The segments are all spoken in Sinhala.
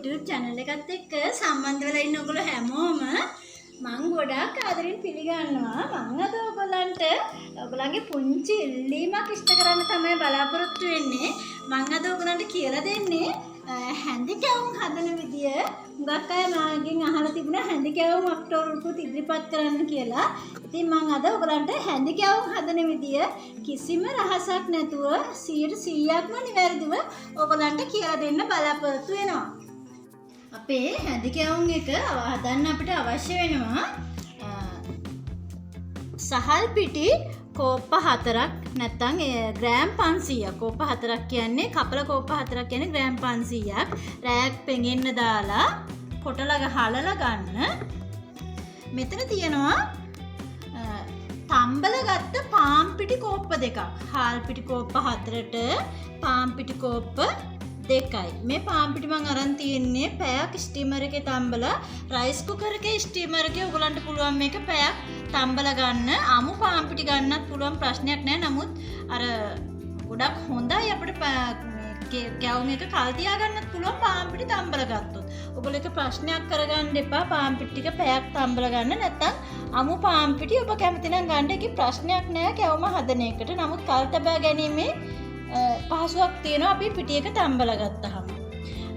YouTube channel එකත් එක්ක සම්බන්ධ වෙලා ඉන්න ඔයගොල්ලෝ හැමෝම මම ගොඩාක් ආදරෙන් පිළිගන්නවා. මම අද ඔයගොල්ලන්ගේ පුංචි ඉල්ලීමක් ඉෂ්ට කරන්න තමයි බලාපොරොත්තු වෙන්නේ. මම අද ඔයගොල්ලන්ට කියලා දෙන්නේ හැඳි කැවුම් හදන විදිය. හුඟක් අය මාගෙන් අහලා තිබුණා හැඳි කැවුම් අප්ලෝඩ් ඉදිරිපත් කරන්න කියලා. ඉතින් මම අද ඔයගොල්ලන්ට හැඳි කැවුම් හදන විදිය කිසිම රහසක් නැතුව 100%ක්ම නිවැරදිව ඔයගොල්ලන්ට කියලා දෙන්න බලාපොරොත්තු වෙනවා. අපේ හැඳි කැවුම් එක හදන්න අපිට අවශ්‍ය වෙනවා සහල් පිටි කෝප්ප 4ක් නැත්නම් ග්‍රෑම් 500ක්. කෝප්ප 4ක් කියන්නේ කපල කෝප්ප 4ක් කියන්නේ ග්‍රෑම් 500ක්. රෑක් පෙඟෙන්න දාලා කොටලා හලලා ගන්න. මෙතන තියෙනවා තම්බල ගත්ත පාන් පිටි කෝප්ප දෙකක්. හාල් පිටි කෝප්ප 4ට පාන් පිටි කෝප්ප 2යි. මේ පාන් පිටි මම අරන් තියෙන්නේ පැයක් ස්ටීමර් එකේ තම්බලා රයිස් කුකර් එකේ ස්ටීමර් එකේ ඔයගලන්ට පුළුවන් මේක පැයක් තම්බලා ගන්න. අමු පාන් පිටි ගන්නත් පුළුවන් ප්‍රශ්නයක් නැහැ. නමුත් අර ගොඩක් හොඳයි අපිට කැවුම් එක කල් තියා ගන්නත් පුළුවන් පාන් පිටි තම්බලා ගත්තොත්. ඔයගොල්ලෝ එක ප්‍රශ්නයක් කරගන්න එපා පාන් පිටි ටික පැයක් තම්බලා ගන්න. නැත්නම් අමු පාන් පිටි ඔබ කැමති නම් ගන්න. ඒකේ ප්‍රශ්නයක් නැහැ කැවුම හදන එකට. නමුත් කල් තබා ගැනීමේ පහසුවක් තියෙනවා අපි පිටි එක තම්බලා ගත්තාම.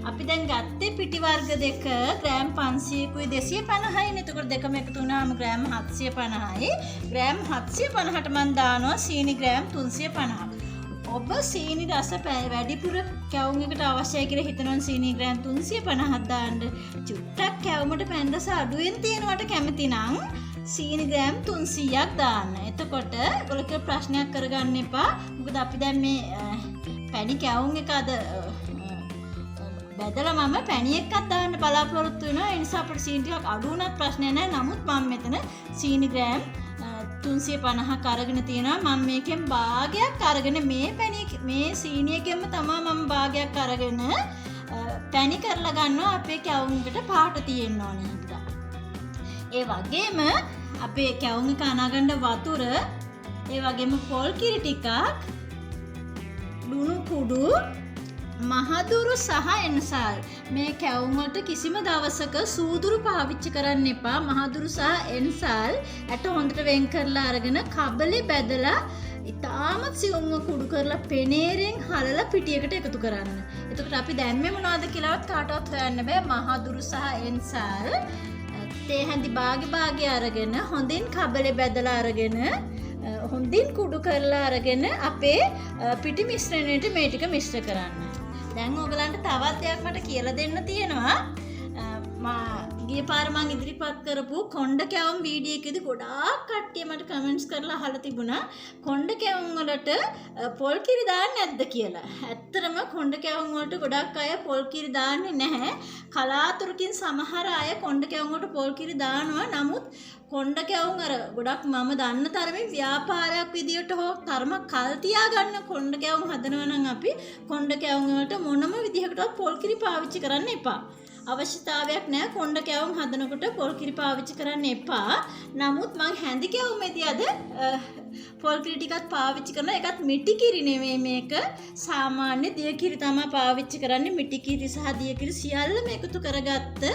අපි දැන් ගත්තේ පිටි වර්ග දෙක ග්‍රෑම් 500කුයි 250යි. එතකොට දෙකම එකතු වුණාම ග්‍රෑම් 750යි. ග්‍රෑම් 750ට මම දානවා සීනි ග්‍රෑම් 350ක්. ඔබ සීනි රස වැඩිපුර කැවුම් එකට අවශ්‍යයි කියලා හිතනවා සීනි ග්‍රෑම් 350ක් දාන්න. චුට්ටක් කැවුමට පැන් රස අඩුවෙන් තියෙනවට කැමති නම් සීනි ග්‍රෑම් 300ක් දාන්න. එතකොට ඔයගොල්ලෝ ප්‍රශ්නයක් කරගන්න එපා. මොකද අපි දැන් මේ පැණි කැවුම් එක අද බෙදලා මම පැණි එකක් දාන්න බලාපොරොත්තු වෙනවා. ඒ නිසා අපිට සීනි ටිකක් අඩු වුණත් ප්‍රශ්නයක් නැහැ. නමුත් මම මෙතන සීනි ග්‍රෑම් 350ක් අරගෙන තියෙනවා. මම මේකෙන් භාගයක් අරගෙන මේ සීනි එකෙන්ම තමයි මම භාගයක් අරගෙන පැණි කරලා ගන්නවා. අපේ කැවුම් එකට පාට තියෙන්න ඕනේ හින්දා. ඒ වගේම අපේ කැවුම් එක අනාගන්න වතුර, ඒ වගේම පොල් කිරි ටිකක්, ලුණු කුඩු, මහදුරු සහ එන්සාල්. මේ කැවුම් වලට කිසිම දවසක සූදුරු පාවිච්චි කරන්න එපා. මහදුරු සහ එන්සාල් ඇට හොඳට වෙන් කරලා අරගෙන කබලේ බැදලා ඉතාමත් සියුම්ව කුඩු කරලා පෙනේරෙන් හලලා පිටියකට එකතු කරන්න. එතකොට අපි දැම්මේ මොනවද කියලාවත් කාටවත් හොයන්න බෑ. මහදුරු සහ එන්සාල් තේ හැඳි භාගි අරගෙන හොඳින් කබලේ බැදලා අරගෙන හොඳින් කුඩු කරලා අරගෙන අපේ පිටි මිශ්‍රණයට මේ ටික මිශ්‍ර කරන්න. දැන් ඔයගලන්ට තවත් දෙයක් මට කියලා දෙන්න තියෙනවා. ගිය පාර මම ඉදිරිපත් කරපු කොණ්ඩ කැවුම් වීඩියෝ එකේදී ගොඩාක් කට්ටිය මට කමෙන්ට්ස් කරලා අහලා තිබුණා කොණ්ඩ කැවුම් වලට පොල් කිරි දාන්නේ නැද්ද කියලා. ඇත්තටම කොණ්ඩ කැවුම් වලට ගොඩක් අය පොල් කිරි දාන්නේ නැහැ. කලාතුරකින් සමහර අය කොණ්ඩ කැවුම් වලට පොල් කිරි දානවා. නමුත් කොණ්ඩ කැවුම් අර ගොඩක් මම දන්න තරමින් ව්‍යාපාරයක් විදියට හෝ තරමක් කල් තියා ගන්න කොණ්ඩ කැවුම් හදනවා නම් අපි කොණ්ඩ කැවුම් වලට මොනම විදිහකටවත් පොල් කිරි පාවිච්චි කරන්න එපා. අවශ්‍යතාවයක් නැහැ කොණ්ඩ කැවුම් හදනකොට පොල් කිරි පාවිච්චි කරන්න එපා. නමුත් මම හැඳි කැවුමේදී අද පොල් කිරි ටිකක් පාවිච්චි කරනවා. ඒකත් මිටි කිරි නෙමෙයි මේක. සාමාන්‍ය දිය කිරි තමයි පාවිච්චි කරන්නේ. මිටි කිරි සහ දිය කිරි සියල්ලම එකතු කරගත්ත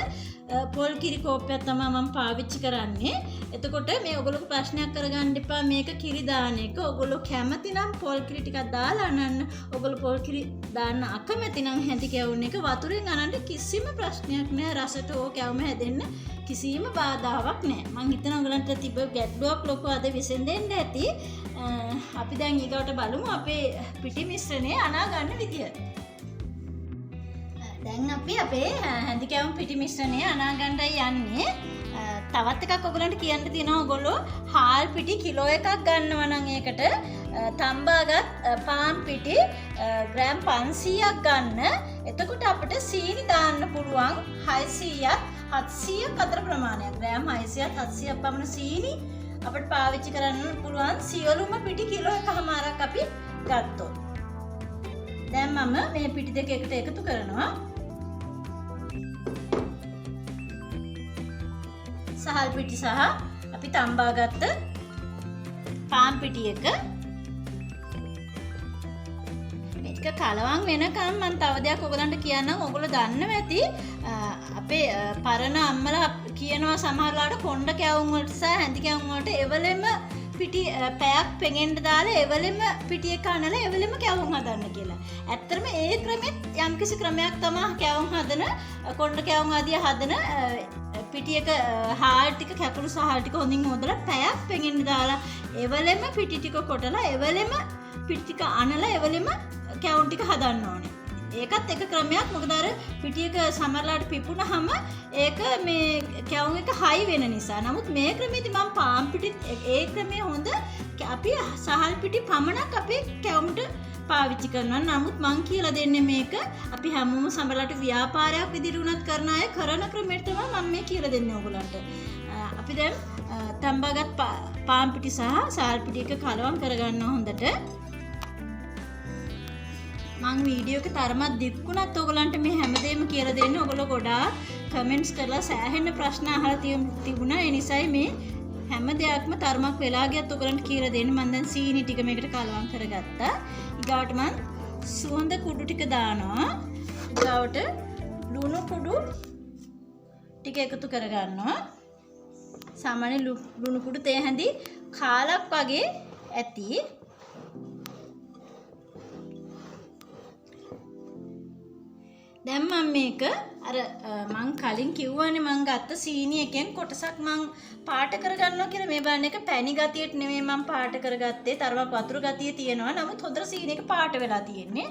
පොල් කිරි කෝප්පයක් තමයි මම පාවිච්චි කරන්නේ. එතකොට මේ ඔයගොල්ලෝ ප්‍රශ්නයක් කරගන්න එපා මේක කිරි දාන එක. ඔයගොල්ලෝ කැමති නම් පොල් කිරි ටිකක් දාලා අනන්න. ඔයගොල්ලෝ පොල් කිරි දාන්න අකමැති නම් හැඳි කැවුම් එක වතුරෙන් අනන්න කිසිම ප්‍රශ්නයක් නැහැ. රසට ඕ කැවුම හැදෙන්න කිසිම බාධාවක් නැහැ. මම හිතනවා ඔයගලන්ට තිබ්බ ගැටලුවක් ලොකු අද විසඳෙන්න ඇති. අපි දැන් ඊගොට බලමු අපේ පිටි මිශ්‍රණය අනා ගන්න විදිය. දැන් අපි අපේ හැඳි කැවුම් පිටි මිශ්‍රණය අනා ගන්නයි යන්නේ. තවත් එකක් ඔයගලන්ට කියන්න තියෙනවා. ඔයගොල්ලෝ හාල් පිටි කිලෝ එකක් ගන්නවා නම් ඒකට තම්බාගත් පාන් පිටි ග්‍රෑම් 500ක් ගන්න. එතකොට අපිට සීනි දාන්න පුළුවන් 600ක් 700ක් අතර ප්‍රමාණයක්. ග්‍රෑම් 600ක් 700ක් පමණ සීනි අපිට පාවිච්චි කරන්න පුළුවන් සියලුම පිටි කිලෝ එකමාරක් අපි ගත්තොත්. දැන් මම මේ පිටි දෙක එකට එකතු කරනවා. සහල් පිටි සහ අපි තම්බාගත්ත පාන් පිටි එක ටික කලවම් වෙනකම් මම තව දෙයක් ඔයගලන්ට කියන්නම්. ඔයගොල්ලෝ දන්නවා ඇති අපේ පරණ අම්මලා කියනවා සමහරලාට කොණ්ඩ කැවුම් වලට සහ හැඳි කැවුම් වලට එවලෙම පිටි පැයක් පෙඟෙන්න දාලා එවලෙම පිටිය කනලා එවලෙම කැවුම් හදන්න කියලා. ඇත්තටම ඒ ක්‍රමෙත් යම්කිසි ක්‍රමයක් තමයි කැවුම් හදන කොණ්ඩ කැවුම් ආදිය හදන පිටියක හාල් ටික කැපුළු සහල් ටික හොඳින් හොදලා පැයක් පෙඟෙන්න දාලා එවලෙම පිටි ටික කොටලා එවලෙම පිටි ටික අනලා එවලෙම කැවුම් ටික හදන්න ඕනේ. ඒකත් එක ක්‍රමයක්. මොකද අර පිටියක සමහරලාට පිපුණාම ඒක මේ කැවුම් එක හයි වෙන නිසා. නමුත් මේ ක්‍රමෙදී මම පාන් පිටිත් ඒ ක්‍රමය හොඳ අපි සහල් පිටි පමණක් අපේ කැවුම්ට පාවිච්චි කරනවා. නමුත් මං කියලා දෙන්නේ මේක අපි හැමෝම සමහරලාට ව්‍යාපාරයක් විදිහට උනත් කරන අය කරන ක්‍රමයට තමයි මම මේ කියලා දෙන්නේ ඔයගලන්ට. අපි දැන් තම්බාගත් පාන් පිටි සහ සහල් පිටි එක කලවම් කරගන්නවා හොඳට. මං වීඩියෝ එක තරමක් දික්ුණත් ඔයගලන්ට මේ හැමදේම කියලා දෙන්න. ඔයගොල්ලෝ ගොඩාක් කමෙන්ට්ස් කරලා සෑහෙන ප්‍රශ්න අහලා තිබුණා. ඒ නිසායි මේ හැම දෙයක්ම තරමක් වෙලා ගියත් ඔයගලන්ට කියලා දෙන්න. මම දැන් සීනි ටික මේකට කලවම් කරගත්තා. ඊගාවට මං සුවඳ කුඩු ටික දානවා. ඊගාවට ලුණු කුඩු ටික එකතු කරගන්නවා. සාමාන්‍ය ලුණු කුඩු තේ හැඳි කාලක් වගේ ඇති. දැන් මම මේක අර මං කලින් කිව්වනේ මං ගත්ත සීනි එකෙන් කොටසක් මං පාට කරගන්නවා කියලා. මේ බලන්න එක පැණි ගතියට නෙමෙයි මං පාට කරගත්තේ. තරමක් වතුර ගතිය තියෙනවා. නමුත් හොඳට සීනි එක පාට වෙලා තියෙන්නේ.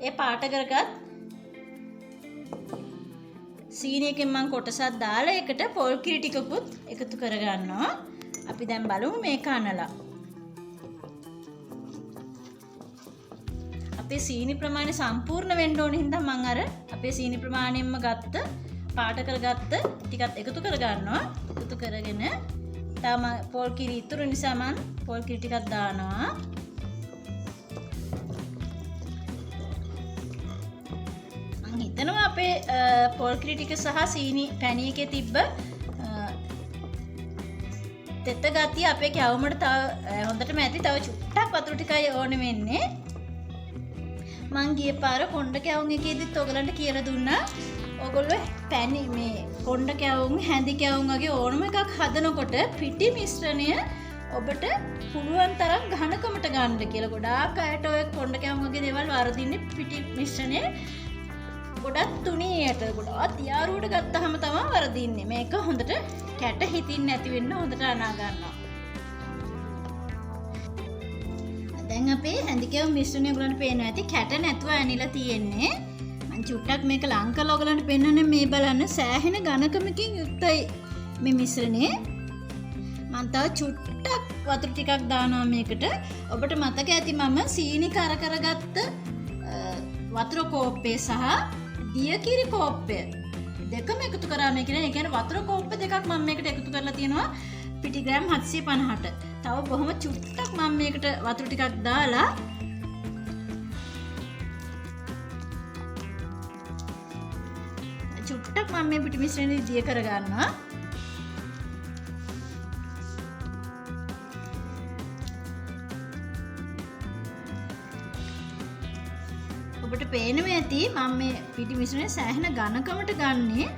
ඒ පාට කරගත් සීනි එකෙන් මං කොටසක් දාලා ඒකට පොල් කිරි ටිකකුත් එකතු කරගන්නවා. අපි දැන් බලමු මේක අනලා. අපේ සීනි ප්‍රමාණය සම්පූර්ණ වෙන්න ඕන හින්දා මම අර අපේ සීනි ප්‍රමාණයෙන්ම ගත්ත පාට කරගත්ත ටිකත් එකතු කරගන්නවා. එකතු කරගෙන තම පොල් කිරි ඉතුරු නිසා මම පොල් කිරි ටිකක් දානවා. මම හිතනවා අපේ පොල් කිරි ටික සහ සීනි පැණි එකේ තිබ්බ තෙත ගතිය අපේ කැවුමට තව හොඳටම ඇති. තව චුට්ටක් වතුර ටිකයි ඕන වෙන්නේ. මං ගිය පාර කොණ්ඩ කැවුම් එකේදීත් ඔයගලන්ට කියලා දුන්නා. ඔයගොල්ලෝ පැණි මේ කොණ්ඩ කැවුම් හැඳි කැවුම් වගේ ඕනම එකක් හදනකොට පිටි මිශ්‍රණය ඔබට පුළුවන් තරම් ඝනකමට ගන්න කියලා. ගොඩාක් අයට ඔය කොණ්ඩ කැවුම් වගේ දේවල් වර්ධින්නේ පිටි මිශ්‍රණය ගොඩක් තුනීයට ගොඩාක් තියාරුවට ගත්තාම තමයි වර්ධින්නේ. මේක හොඳට කැට හිතින් නැති වෙන්න හොඳට අනා ගන්නවා. දැන් අපේ හැඳි කැවුම් මිශ්‍රණය ඔයගලන්ට පේනවා ඇති. කැට නැතුව ඇනිලා තියෙන්නේ. මම චුට්ටක් මේක ලං කරලා ඔයගලන්ට පෙන්නන්නේ. මේ බලන්න සෑහෙන ඝනකමකින් යුක්තයි මේ මිශ්‍රණය. මම තව චුට්ටක් වතුර ටිකක් දානවා මේකට. ඔබට මතක ඇති මම සීනි කරගත්ත වතුර කෝප්පේ සහ දියකිරි කෝප්පය දෙකම එකතු කරා මේ කියන්නේ. ඒ කියන්නේ වතුර කෝප්ප දෙකක් මම මේකට එකතු කරලා තියෙනවා පිටි ග්‍රෑම් 750ට. තව බොහොම චුට්ටක් මම මේකට වතුර ටිකක් දාලා චුට්ටක් මම මේ පිටි මිශ්‍රණය දිය කරගන්නවා. ඔබට පේනවා ඇති මම මේ පිටි මිශ්‍රණය සෑහෙන ඝනකමට ගන්නේ.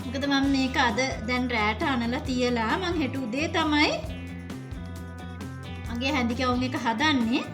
මොකද මම මේක අද දැන් රැට අනලා තියලා මං හෙට උදේ තමයි මගේ හැඳි කැවුම් එක හදන්නේ.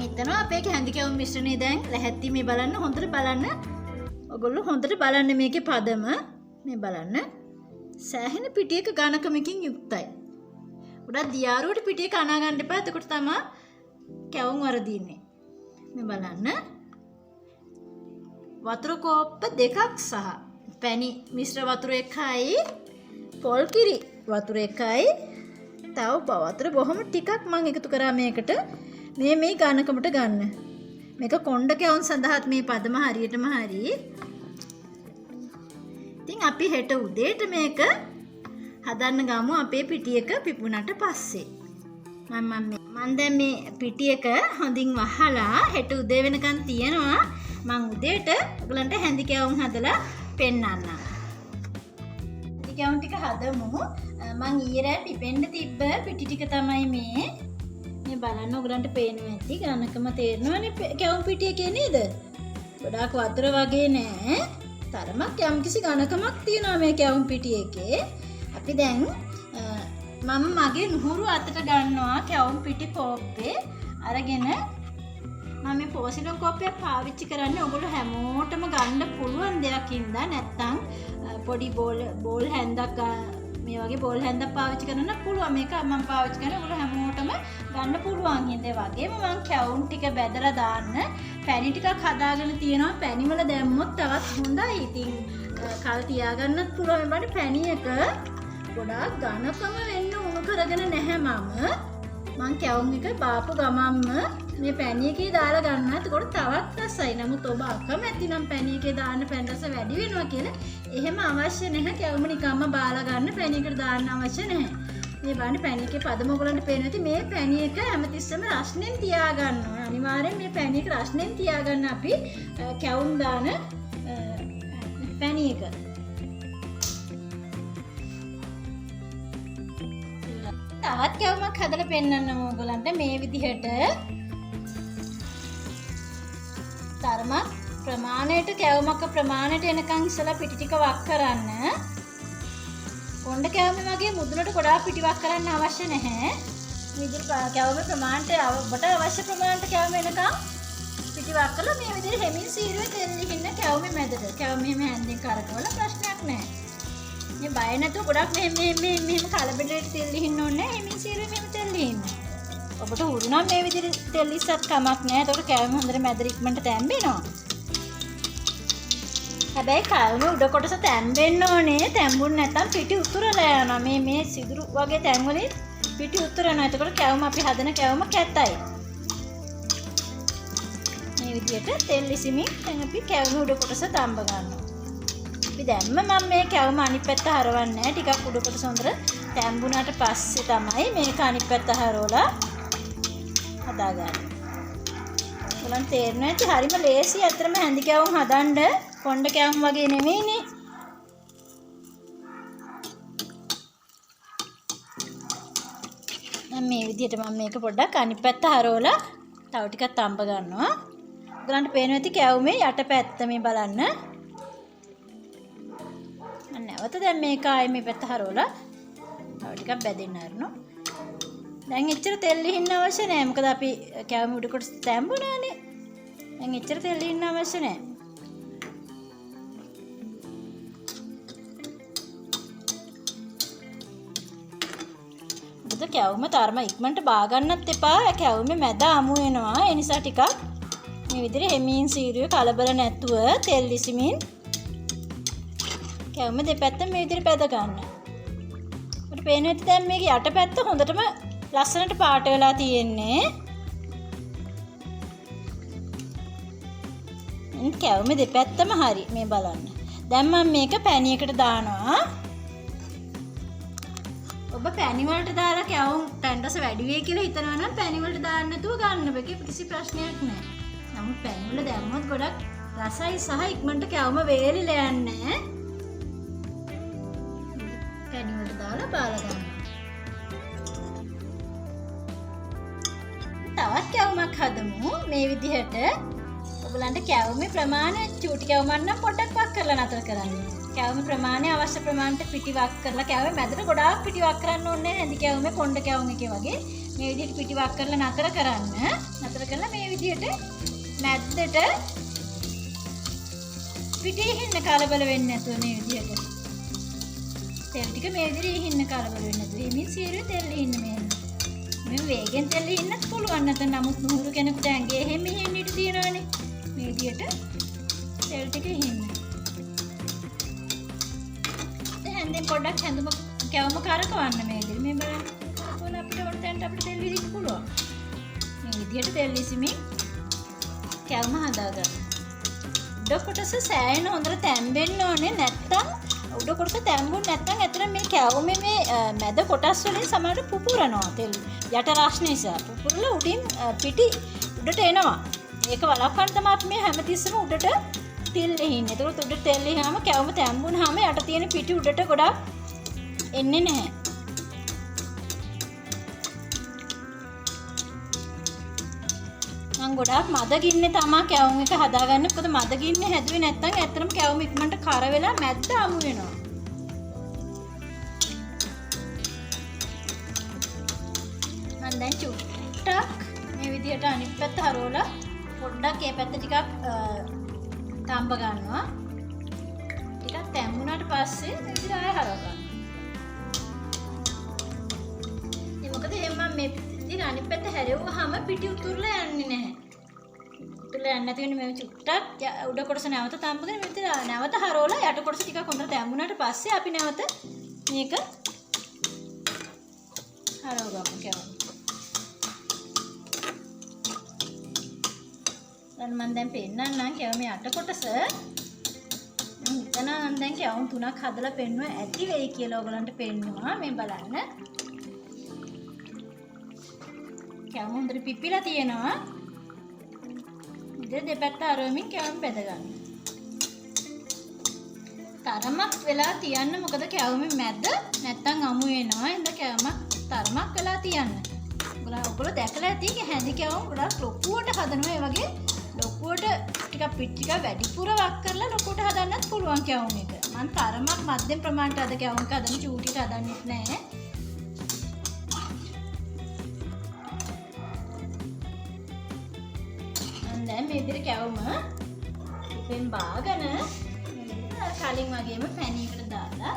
හිතනවා අපේ හැඳි කැවුම් මිශ්‍රණය දැන් ලැහැත්ති. මේ බලන්න හොඳට බලන්න. ඔයගොල්ලෝ හොඳට බලන්න මේකේ පදම. මේ බලන්න. සෑහෙන පිටියක ඝනකමකින් යුක්තයි. උඩ දියාරුවට පිටියක අනා ගන්න එපා. එතකොට තමයි කැවුම් වරදින්නේ. මේ බලන්න. වතුර කෝප්ප දෙකක් සහ පැණි මිශ්‍ර වතුර එකයි පොල් කිරි වතුර එකයි තව වතුර බොහොම ටිකක් මම එකතු කරා මේකට. මේ ඝනකමට ගන්න. මේක කොණ්ඩ කැවුම් සඳහාත් මේ පදම හරියටම හරි. ඉතින් අපි හෙට උදේට මේක හදන්න ගමු අපේ පිටි එක පිපුණට පස්සේ. මම දැන් මේ පිටි එක හොඳින් වහලා හෙට උදේ වෙනකන් තියනවා. මම උදේට ඔයගලන්ට හැඳි කැවුම් හදලා පෙන්නන්නම්. හැඳි කැවුම් ටික හදමු. මම ඊයේ රෑ පිපෙන්න තිබ්බ පිටි ටික තමයි මේ බලන්න ඔයගලන්ට පේනවා ඇති. ගණකම තේරෙනවනේ කැවුම් පිටි එකේ නේද? ගොඩාක් වතුර වගේ නෑ. තරමක් යම්කිසි ගණකමක් තියෙනවා මේ කැවුම් පිටි එකේ. අපි දැන් මම මගේ නුහුරු අතට ගන්නවා කැවුම් පිටි කෝප්පේ අරගෙන මම මේ පෝසිලොන් කෝප්පයක් පාවිච්චි කරන්නේ ඔයගොල්ලෝ හැමෝටම ගන්න පුළුවන් දෙයක් ඉඳලා නැත්තම් පොඩි බෝල් හැන්දක් මේ වගේ බෝල් හැන්දක් පාවිච්චි කරන්න පුළුවන්. මේක මම පාවිච්චි කරන්නේ ඔයගොල්ලෝ හැමෝටම ගන්න පුළුවන් හින්දේ වගේම මම කැවුම් ටික බෙදලා දාන්න පැණි ටිකක් හදාගෙන තියෙනවා. පැණි වල දැම්මොත් තවත් හොඳයි. ඉතින් කල් තියාගන්නත් පුළුවන්. මේ බලන්න පැණි එක ගොඩාක් ඝනකම වෙන්න උණු කරගෙන නැහැ මම කැවුම් එක බාපු ගමම්ම මේ පැණි එකේ දාලා ගන්නවා. එතකොට තවත් රසයි. නමුත් ඔබ අකමැති නම් පැණි එකේ දාන්න පැණි රස වැඩි වෙනවා කියලා එහෙම අවශ්‍ය නැහැ. කැවුම නිකම්ම බාලා ගන්න පැණි එකට දාන්න අවශ්‍ය නැහැ. මේ බලන්න පැණි එකේ පදම ඔයගලන්ට පේනවා ඇති. මේ පැණි එක හැමතිස්සෙම රස්නෙන් තියාගන්න ඕනේ. අනිවාර්යෙන් මේ පැණි එක රස්නෙන් තියාගන්න අපි කැවුම් දාන පැණි එක. තවත් කැවුමක් හදලා පෙන්නන්නම් ඔයගලන්ට මේ විදිහට. තරමක් ප්‍රමාණයට කැවුමක ප්‍රමාණයට එනකන් ඉස්සලා පිටි ටික වක් කරන්න. කොණ්ඩ කැවුම වගේ මුදුනට ගොඩාක් පිටි වක් කරන්න අවශ්‍ය නැහැ. මේ විදිහට කැවුම ප්‍රමාණයට ඔබට අවශ්‍ය ප්‍රමාණයට කැවුම එනකන් පිටි වක් කරලා මේ විදිහට හැමින් සීරුවේ තෙල් ලිහින්න කැවුමේ මැදට. කැවුම මෙහෙම හැන්දෙන් කරකවලා ප්‍රශ්නයක් නැහැ. මේ බය නැතුව ගොඩක් මෙහෙම කලබලෙට තෙල් ලිහින්න ඕනේ නැහැ. හැමින් සීරුවේ මෙහෙම තෙල් ලිහින්න. ඔබට උරු නම් මේ විදිහට තෙල් ඉස්සත් කමක් නැහැ. ඒකට කැවුම හොඳට මැද ඉක්මනට තැම්බෙනවා. හැබැයි කැවුම උඩ කොටස තැම්බෙන්න ඕනේ. තැම්බුනේ නැත්නම් පිටි උතුරලා යනවා. මේ සිදුරු වගේ තැන් වලින් පිටි උතුරනවා. එතකොට කැවුම අපි හදන කැවුම කැතයි. මේ විදිහට තෙල් ඉසිමින් දැන් අපි කැවුම උඩ කොටස තම්බ ගන්නවා. අපි දැම්ම මම මේ කැවුම අනිත් පැත්ත හරවන්නේ නැහැ. ටිකක් උඩ කොටස හොඳට තැම්බුණාට පස්සේ තමයි මේක අනිත් පැත්ත හරවලා හදාගන්න. ඔයගලන්ට තේරෙනවා ඇති හරිම ලේසි. අතරම හැඳි කැවුම් හදන්න කොණ්ඩ කැවුම් වගේ නෙමෙයිනේ. මේ විදිහට මම මේක පොඩ්ඩක් අනිත් පැත්ත හරවලා තව ටිකක් තම්බ ගන්නවා. ඔයගලන්ට පේනවා ඇති කැවුමේ යට පැත්ත මේ බලන්න. මම නැවත දැන් මේක ආයේ මේ පැත්ත හරවලා තව ටිකක් බැදෙන්න හරනවා. දැන් එච්චර තෙල් ලිහින්න අවශ්‍ය නැහැ. මොකද අපි කැවුම උඩ කොටස තැම්බුණානේ. දැන් එච්චර තෙල් ලිහින්න අවශ්‍ය නැහැ. මොකද කැවුම තරම ඉක්මනට බා ගන්නත් එපා. කැවුමේ මැද අමු වෙනවා. ඒ නිසා ටිකක් මේ විදිහට හෙමින් සීරුවේ කලබල නැතුව තෙල් ඉසිමින් කැවුම දෙපැත්තම මේ විදිහට බැද ගන්න. අපිට පේනවා ඇති දැන් මේකේ යට පැත්ත හොඳටම ලස්සනට පාට වෙලා තියෙන්නේ. කැවුමේ දෙපැත්තම හරි මේ බලන්න. දැන් මම මේක පැණියකට දානවා. ඔබ පැණි වලට දාලා කැවුම් පැණි රස වැඩි වෙයි කියලා හිතනවා නම් පැණි වලට දාන්න නැතුව ගන්න බෑ. කිසි ප්‍රශ්නයක් නැහැ. නමුත් පැණි වල දැම්මොත් ගොඩක් රසයි සහ ඉක්මනට කැවුම වේලිලා යන්නේ. පැණි වලට දාලා බාලා ගන්න. තවත් කැවුමක් හදමු මේ විදිහට. ඔයගලන්ට කැවුමේ ප්‍රමාණය චූටි කැවුමක් නම් පොඩ්ඩක් වක් කරලා නතර කරන්න. කැවුම ප්‍රමාණය අවශ්‍ය ප්‍රමාණයට පිටි වක් කරලා කැවුමේ මැදට ගොඩාක් පිටි වක් කරන්න ඕනේ. හැඳි කැවුමේ කොණ්ඩ කැවුම් එකේ වගේ මේ විදිහට පිටි වක් කරලා නතර කරන්න. නතර කරලා මේ විදිහට මැද්දට පිටි හින්න කලබල වෙන්නේ නැතුව මේ විදිහට තෙල් ටික මේ විදිහට හින්න කලබල වෙන්නේ නැතුව එමින් සීරුවේ තෙල් හින්න මේ වේගෙන් තෙල් හින්නත් පුළුවන්. නැත්නම් නමුත් නුහුරු කෙනෙකුට ඇඟේ එහෙම හින්න ඉඩ තියෙනවානේ. මේ විදිහට තෙල් ටික හින්න. දැන් පොඩ්ඩක් හැඳුම කැවුම කරකවන්න මේ විදිහට. මේ බලන්න. කොහොම අපිට ඕන තැනට අපිට තෙල් විදිහට පුළුවන්. මේ විදිහට තෙල් ඉසිමින් කැවුම හදාගන්න. උඩ කොටස සෑහෙන හොඳට තැම්බෙන්න ඕනේ. නැත්තම් උඩ කොටස තැම්බුනේ නැත්තම් ඇතර මේ කැවුමේ මේ මැද කොටස් වලින් සමහරට පුපුරනවා තෙල්. යට රස්නේ නිසා පුපුරලා උඩින් පිටි උඩට එනවා. ඒක වළක්වන්න තමයි අපි මේ හැමතිස්සෙම උඩට තෙල් එහින්නේ. ඒකට උඩට තෙල් එහාම කැවුම තැම්බුනහම යට තියෙන පිටි උඩට ගොඩක් එන්නේ නැහැ. මම ගොඩාක් මද ගින්නේ තමයි කැවුම් එක හදාගන්න. මොකද මද ගින්නේ හැදුවේ නැත්නම් ඇත්තටම කැවුම් ඉක්මනට කර වෙලා මැද්ද අමු වෙනවා. මම දැන් චුට්ටක් මේ විදිහට අනිත් පැත්ත හරවලා පොඩ්ඩක් මේ පැත්ත ටිකක් තඹ ගන්නවා. ටිකක් තැම්බුණාට පස්සේ මේ විදිහට ආයෙ හරව ගන්නවා. ඒ මොකද එහෙනම් මේ ඉතින් අනිත් පැත්ත හැරෙවුවාම පිටි උතුරලා යන්නේ නැහැ. උතුරලා යන්නේ නැති වෙන්නේ මේ චුට්ටක් උඩ කොටස නැවත තඹගෙන මේ විදිහට නැවත හරවලා යට කොටස ටිකක් හොඳට තැම්බුණාට පස්සේ අපි නැවත මේක හරව ගමු කැවුම්. මම දැන් පෙන්නන්නම් කැවුමේ යට කොටස. හිතනවා මම දැන් කැවුම් 3ක් හදලා පෙන්නුවා ඇති වෙයි කියලා ඔයගලන්ට පෙන්නුවා. මේ බලන්න. කැවුම් හොඳට පිපිලා තියෙනවා. ඉතින් දෙපැත්ත අරවමින් කැවුම් බෙද ගන්න. තරමක් වෙලා තියන්න මොකද කැවුමේ මැද නැත්තම් අමු වෙනවා. එහෙනම් කැවුමක් තරමක් වෙලා තියන්න. ඔයගොල්ලෝ දැකලා ඇති හැඳි කැවුම් ගොඩක් ලොකුවට හදනවා. ඒ වගේ ලොකුවට ටිකක් පිට ටික වැඩිපුර වක් කරලා ලොකුවට හදන්නත් පුළුවන් කැවුම් එක. මම තරමක් මධ්‍යම ප්‍රමාණයට අද කැවුම් එක හදන්නේ චූටියට හදන්නෙත් නැහැ. මම දැන් මේ විදිහට කැවුම ඉතින් බාගෙන කලින් වගේම පැණියකට දාලා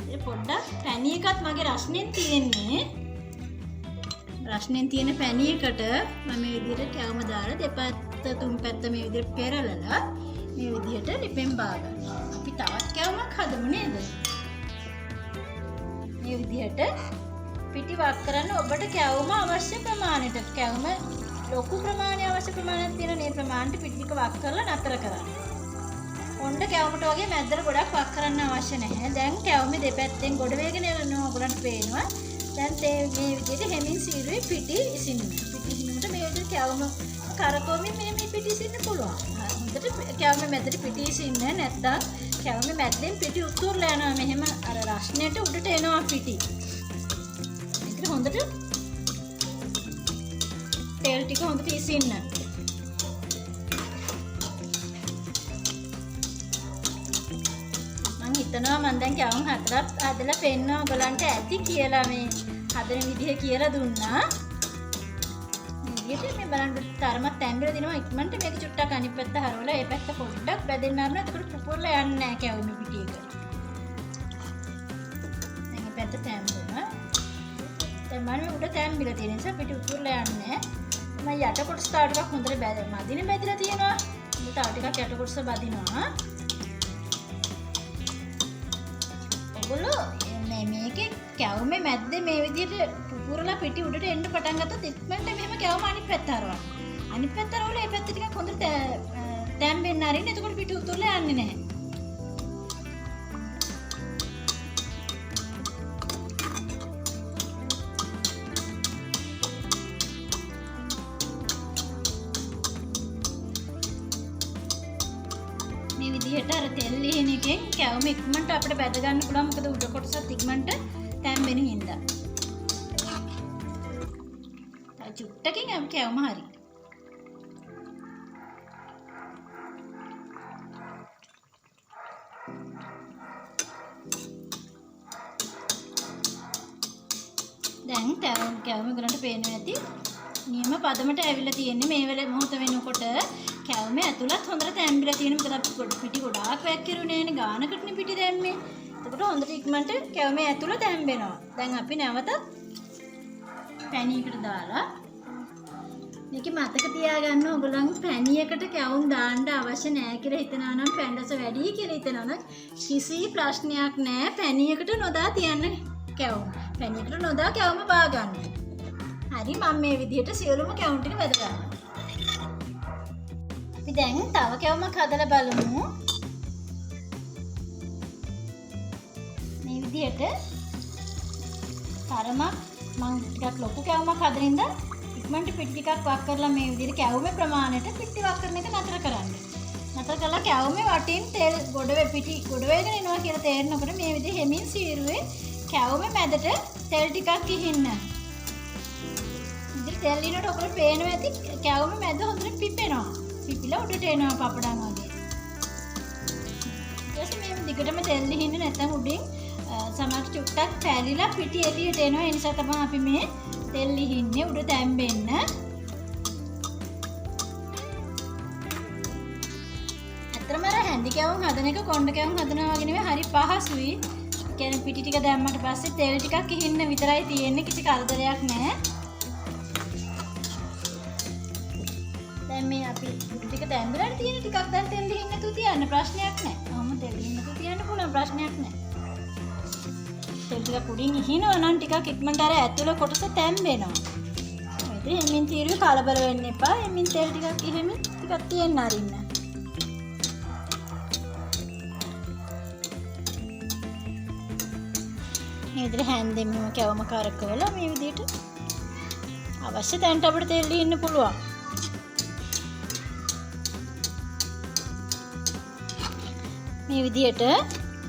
ඉතින් පොඩ්ඩක් පැණි එකත් මගේ රස්නෙන් තියෙන්නේ. රස්නෙන් තියෙන පැණියකට මම මේ විදිහට කැවුම දාලා දෙපැත්ත තුන් පැත්ත මේ විදිහට පෙරලලා මේ විදිහට ලිපෙන් බාගන්නවා. අපි තවත් කැවුමක් හදමු නේද? මේ විදිහට පිටි වක් කරන්න ඔබට කැවුම අවශ්‍ය ප්‍රමාණයට කැවුම ලොකු ප්‍රමාණය අවශ්‍ය ප්‍රමාණයක් තියෙන මේ ප්‍රමාණයට පිටි ටික වක් කරලා නතර කරන්න. ඔන්න කැවුමට වගේ මැද්දට ගොඩක් වක් කරන්න අවශ්‍ය නැහැ. දැන් කැවුමේ දෙපැත්තෙන් ගොඩ වේගෙන යනවා ඔයගලන්ට පේනවා. දැන් මේ විදිහට හැමින් සීරුවේ පිටි ඉසින්න. පිටි ඉසින්නට මේ විදිහට කැවුම කරකවමින් මේ පිටි ඉසින්න පුළුවන්. හොඳට කැවුමේ මැදට පිටි ඉසින්න නැත්නම් කැවුමේ මැද්දෙන් පිටි උතුරලා යනවා. මෙහෙම අර රස්නෙට උඩට එනවා පිටි. ඒකට හොඳට තෙල් ටික හොඳට ඉසින්න. මම හිතනවා මම දැන් කැවුම් හදලා පෙන්නනවා ඔයගලන්ට ඇති කියලා මේ හදන විදිහ කියලා දුන්නා. මේ බලන්න තරමක් තැම්බිලා දිනවා ඉක්මනට මේක චුට්ටක් අනිත් පැත්ත හරවලා ඒ පැත්ත පොඩ්ඩක් බැදෙන්න අරනවා. එතකොට පුපුරලා යන්නේ නැහැ කැවුමේ පිටි එක. දැන් මේ පැත්ත තැම්බුණා. දැන් මම උඩ තැම්බිලා තියෙන නිසා පිටි උතුරලා යන්නේ නැහැ. මම යට කොටස තව ටිකක් හොඳට මදිනේ බැදලා තියෙනවා. තව ටිකක් යට කොටස බදිනවා. ඔයගොල්ලෝ මේකේ කැවුමේ මැද්දේ මේ විදිහට පුපුරලා පිටි උඩට එන්න පටන් ගත්තොත් ඉක්මනට මෙහෙම කැවුම අනිත් පැත්ත හරවන්න. අනිත් පැත්ත හරවලා මේ පැත්ත ටිකක් හොඳට තැම්බෙන්න අරින්න. එතකොට පිටි උතුරලා යන්නේ නැහැ. මේ විදිහට අර තෙල් ලිහින එකෙන් කැවුම ඉක්මනට අපිට බැද ගන්න පුළුවන්. මොකද උඩ කොටසත් ඉක්මනට තැම්බෙන හින්දා. චුට්ටකින් අපි කැවුම හරි. දැන් කැවුම ගලන්ට පේන්නේ නැති නියම පදමට ඇවිල්ලා තියෙන්නේ. මේ වෙලේ මොහොත වෙනකොට කැවුමේ ඇතුළත් හොඳට තැම්බිලා තියෙන. මොකද අපි පිටි ගොඩාක් වැක්කිරුනේ නේ. ගානකටනේ පිටි දැම්මේ. එතකොට හොඳට ඉක්මනට කැවුමේ ඇතුළ තැම්බෙනවා. දැන් අපි නැවත පැණියකට දාලා මේක මතක තියාගන්න. ඔයගොල්ලන් පැණියකට කැවුම් දාන්න අවශ්‍ය නැහැ කියලා හිතනවා නම් පැණ්ඩස වැඩි කියලා හිතනවා නම් කිසි ප්‍රශ්නයක් නැහැ. පැණියකට නොදා තියන්න කැවුම්. පැණියකට නොදා කැවුම බා ගන්න. හරි මම මේ විදිහට සියලුම කැවුම් ටික බෙද ගන්නවා. අපි දැන් තව කැවුමක් හදලා බලමු. මේ විදිහට තරමක් මම ටිකක් ලොකු කැවුමක් හදනින්ද ඉක්මනට පිටි ටිකක් වක් කරලා මේ විදිහට කැවුමේ ප්‍රමාණයට පිටි වක් කරන එක නතර කරන්න. නතර කළා කැවුමේ වටින් තෙල් පිටි ගොඩ වේගෙන එනවා කියලා තේරෙනකොට මේ විදිහේ හෙමින් සීරුවේ කැවුමේ මැදට තෙල් ටිකක් කිහින්න. ඉතින් තෙල් ලිනට ඔකට පේනවා ඇති කැවුමේ මැද හොඳට පිපෙනවා. පිපිලා උඩට එනවා පපඩම් වගේ. ඊට පස්සේ මේ දිගටම තෙල් ලිහින්න නැත්නම් උඩින් සමහර චුට්ටක් පැලිලා පිටි එළියට එනවා. ඒ නිසා තමයි අපි මේ තෙල් ලිහින්නේ උඩ තැම්බෙන්න. අතරම හැන්දි කැවුම් හදන එක කොණ්ඩ කැවුම් හදනවා වගේ නෙවෙයි හරි පහසුයි. කියන්නේ පිටි ටික දැම්මට පස්සේ තෙල් ටිකක් කිහින්න විතරයි තියෙන්නේ කිසි කරදරයක් නැහැ. දැන් මේ අපි පිටි ටික දැම්බලා තියෙන ටිකක් දැන් තෙල් ලිහින්න තු තියන්න ප්‍රශ්නයක් නැහැ. ඔහොම තෙල් ලිහින්න තු තියන්න පුළුවන් ප්‍රශ්නයක් නැහැ. තෙල් ටික කුඩින් ඉහිනවා නම් ටිකක් ඉක්මනට අර ඇතුළේ කොටස තැම්බෙනවා. ඉතින් එමින් තීරුවේ කලබල වෙන්න එපා. එමින් තෙල් ටිකක් ඉහෙමින් ටිකක් තියෙන්න අරින්න. මේ විදිහට හැන්දෙන් මෙහෙම කැවුම කරකවලා මේ විදිහට අවශ්‍ය තැනට අපිට තෙල් ඉන්න පුළුවන්. මේ විදිහට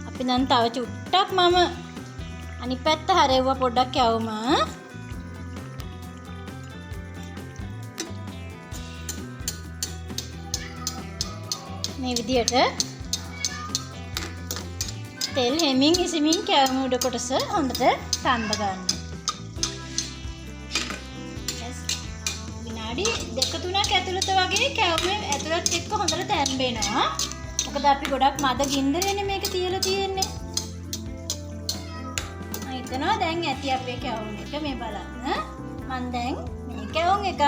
අපි දැන් තව චුට්ටක් මම අනිත් පැත්ත හරෙව්වා පොඩ්ඩක් කැවුම. මේ විදිහට තෙල් හැමින් ඉසිමින් කැවුම උඩ කොටස හොඳට තඹ ගන්න. විනාඩි 2-3ක් ඇතුළත වගේ කැවුමේ ඇතුළත් එක්ක හොඳට තැම්බෙනවා. මොකද අපි ගොඩක් මද ගින්දරේනේ මේක තියලා තියෙන්නේ. මම හිතනවා දැන් ඇති අපේ කැවුම් එක මේ බලන්න. මම දැන් මේ කැවුම් එකත්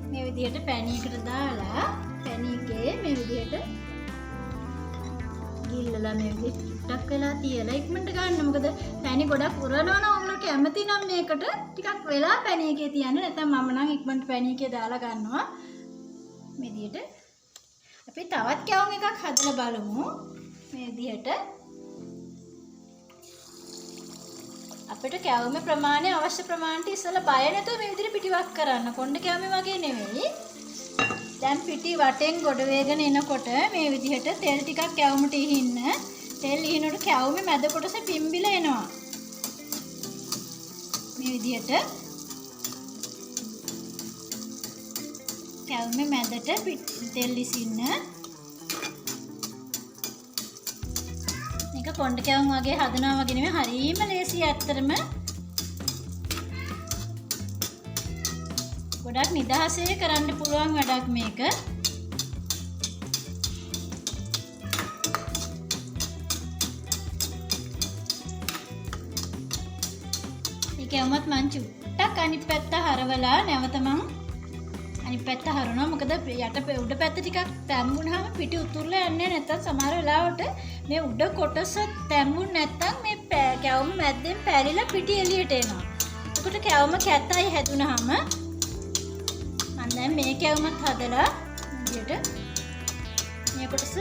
මේ විදිහට පැණියකට දාලා පැණියකේ මේ විදිහට ගිල්ලලා මේ විදිහට ටක් වෙලා තියලා ඉක්මනට ගන්න. මොකද පැණි ගොඩක් උරනවා නම් ඔන්න කැමති නම් මේකට ටිකක් වෙලා පැණියකේ තියන්න. නැත්නම් මම නම් ඉක්මනට පැණියකේ දාලා ගන්නවා. මේ විදිහට අපි තවත් කැවුම් එකක් හදලා බලමු. මේ විදිහට අපිට කැවුමේ ප්‍රමාණය අවශ්‍ය ප්‍රමාණයට ඉස්සලා බය නැතුව මේ විදිහට පිටිවක් කරන්න. කොණ්ඩ කැවුමේ වගේ නෙවෙයි. දැන් පිටි වටෙන් ගොඩ වේගෙන එනකොට මේ විදිහට තෙල් ටිකක් කැවුමට ඉහින්න. තෙල් ඉහිනකොට කැවුමේ මැද කොටස පිම්බිලා එනවා. මේ විදිහට කැවුමේ මැදට තෙල් ඉසින්න. මේක කොණ්ඩ කැවුම් වගේ හදනවා වගේ නෙමෙයි හරිම ලේසියි ඇත්තටම. ගොඩක් නිදහසේ කරන්න පුළුවන් වැඩක් මේක. ඒකමත් මං චුට්ටක් අනිත් පැත්ත හරවලා නැවත මං අනිත් පැත්ත හරවනවා. මොකද යට උඩ පැත්ත ටිකක් තැම්බුනහම පිටි උතුරලා යන්නේ නැත්තම් සමහර වෙලාවට මේ උඩ කොටස තැම්බුන නැත්තම් මේ කැවුම මැද්දෙන් පැරිලා පිටි එළියට එනවා. ඒකට කැවුම කැතයි හැදුනහම මම දැන් මේ කැවුමත් හදලා විදියට මේ කොටස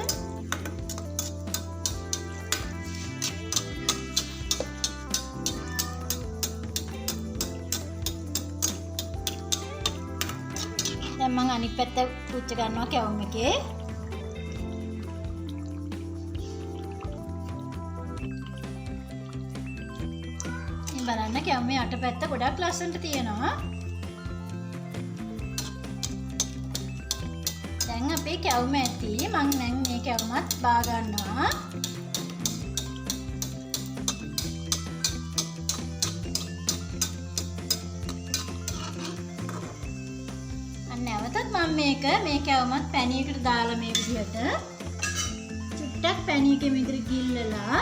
දැන් මම අනිත් පැත්ත පුච්ච ගන්නවා කැවුම් එකේ. මේ බලන්න කැවුමේ යට පැත්ත ගොඩක් ලස්සනට තියෙනවා. දැන් අපේ කැවුම ඇති. මම දැන් මේ කැවුමත් බා ගන්නවා. නැවතත් මම මේ කැවුමත් පැණියකට දාලා මේ විදිහට චුට්ටක් පැණියකේ මෙතන ගිල්ලලා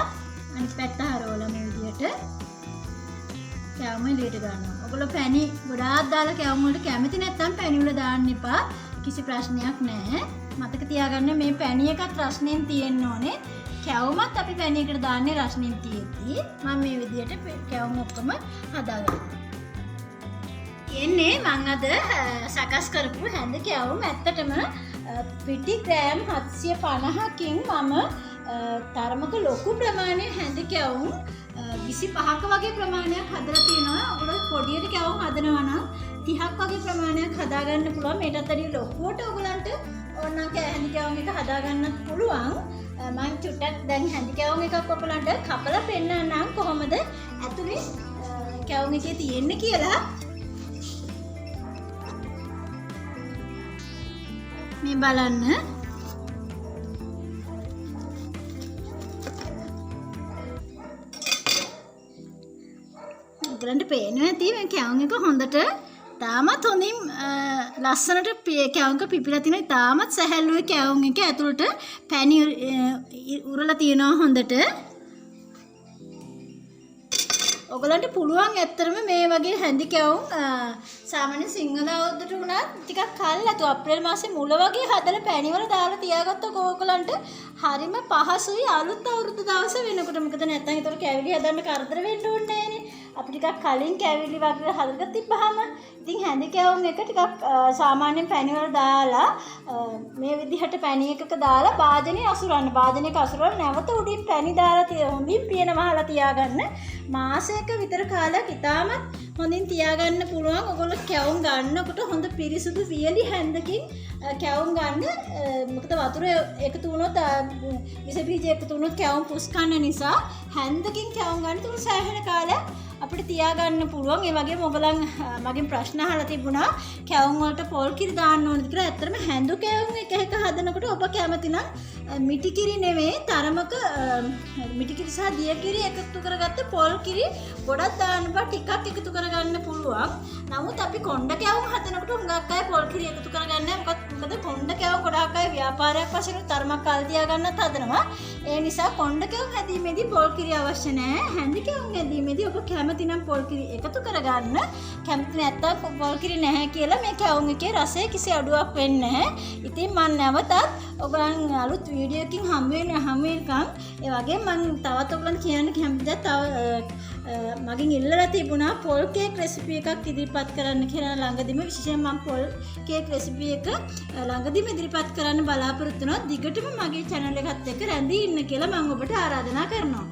අනිත් පැත්ත හරවලා මේ විදිහට කැවුම එළියට ගන්නවා. ඔයගොල්ලෝ පැණි ගොඩාක් දාලා කැවුම වලට කැමති නැත්නම් පැණි වල දාන්න එපා. කිසි ප්‍රශ්නයක් නැහැ. මතක තියාගන්න මේ පැණි එකත් රස්නෙන් තියෙන්න ඕනේ. කැවුමත් අපි පැණියකට දාන්නේ රස්නෙන් තියෙද්දි. මම මේ විදිහට කැවුම ඔක්කොම හදාගන්නවා. එන්නේ මම අද සකස් කරපු හැන්ද කැවුම් ඇත්තටම පිටි ග්‍රෑම් 750කින් මම තරමක ලොකු ප්‍රමාණය හැඳි කැවුම් 25ක වගේ ප්‍රමාණයක් හදලා තියෙනවා. ඔයගොල්ලෝ පොඩියට කැවුම් හදනවා නම් 30ක් වගේ ප්‍රමාණයක් හදාගන්න පුළුවන්. මේකටත් වැඩිය ලොකුවට ඔයගලන්ට ඕනනම් හැඳි කැවුම් එක හදාගන්නත් පුළුවන්. මම චුට්ටක් දැන් හැඳි කැවුම් එකක් ඔයගලන්ට කපලා පෙන්නන්නම් කොහොමද ඇතුලේ කැවුම් එකේ තියෙන්නේ කියලා. මේ බලන්න. ඔයගලන්ට පේනවා ඇති මේ කැවුම් එක හොඳට තාමත් හොඳින් ලස්සනට කැවුම් එක පිපිලා තිනවා. තාමත් සැහැල්ලුවේ කැවුම් එක ඇතුළට පැණි උරලා තියෙනවා හොඳට. ඔයගලන්ට පුළුවන් ඇත්තටම මේ වගේ හැඳි කැවුම් සාමාන්‍ය සිංහල අවුරුද්දට උනත් ටිකක් කල්ලාතු අප්‍රේල් මාසේ මුල වගේ හදලා පැණි වල දාලා තියාගත්තොත් ඔයගලන්ට හරිම පහසුයි අලුත් අවුරුද්ද දවසේ වෙනකොට. මොකද නැත්නම් ඒතර කැවිලි හදන්න කරදර වෙන්න ඕනේ නෑනේ. අපි ටිකක් කලින් කැවිලි වගේ හදලා තිබ්බහම ඉතින් හැඳි කැවුම් එක ටිකක් සාමාන්‍යයෙන් පැණි වල දාලා මේ විදිහට පැණි එකක දාලා භාජනේ අසුරන්න. භාජනයක අසුරලා නැවත උඩින් පැණි දාලා හොඳින් පියන වහලා තියාගන්න. මාසයක විතර කාලයක් ඉතාමත් හොඳින් තියාගන්න පුළුවන්. ඔයගොල්ලෝ කැවුම් ගන්නකොට හොඳ පිරිසුදු වියලි හැන්දකින් කැවුම් ගන්න. මොකද වතුර එකතු වුණොත් විස බීජ එකතු වුණොත් කැවුම් පුස් කන්න නිසා හැන්දකින් කැවුම් ගන්න තුන සෑහෙන කාලයක් අපිට තියාගන්න පුළුවන්. ඒ වගේම ඔයගලන් මගෙන් ප්‍රශ්න අහලා තිබුණා කැවුම් වලට පොල් කිරි දාන්න ඕනද කියලා. ඇත්තටම හැඳු කැවුම් එක හදනකොට ඔබ කැමති නම් මිටි කිරි නෙමෙයි තරමක මිටි කිරි සහ දිය කිරි එකතු කරගත්ත පොල් කිරි ගොඩක් දාන්න බා ටිකක් එකතු කරගන්න පුළුවන්. නමුත් අපි කොණ්ඩ කැවුම් හදනකොට හුඟක් අය පොල් කිරි එකතු කරගන්නේ මොකද කොණ්ඩ කැවුම් ගොඩක් අය ව්‍යාපාරයක් වශයෙන් තරමක් කල් තියාගන්නත් හදනවා. ඒ නිසා කොණ්ඩ කැවුම් හැදීමේදී පොල් කිරි අවශ්‍ය නැහැ. හැඳි කැවුම් හැදීමේදී ඔබ කැමති නම් පොල් කිරි එකතු කරගන්න. කැමති නැත්නම් පොල් කිරි නැහැ කියලා මේ කැවුම් එකේ රසයේ කිසි අඩුවක් වෙන්නේ නැහැ. ඉතින් මම නැවතත් ඔයගලන් අලුත් වීඩියෝ එකකින් හම් වෙනකම් ඒ වගේම මම තවත් ඔයගලන් කියන්න කැමතිද තව මගෙන් ඉල්ලලා තිබුණා පොල් කේක් රෙසිපි එකක් ඉදිරිපත් කරන්න කියලා. ළඟදිම විශේෂයෙන් මම පොල් කේක් රෙසිපි එක ළඟදිම ඉදිරිපත් කරන්න බලාපොරොත්තු වෙනවා. දිගටම මගේ channel එකත් එක්ක රැඳී ඉන්න කියලා මම ඔබට ආරාධනා කරනවා.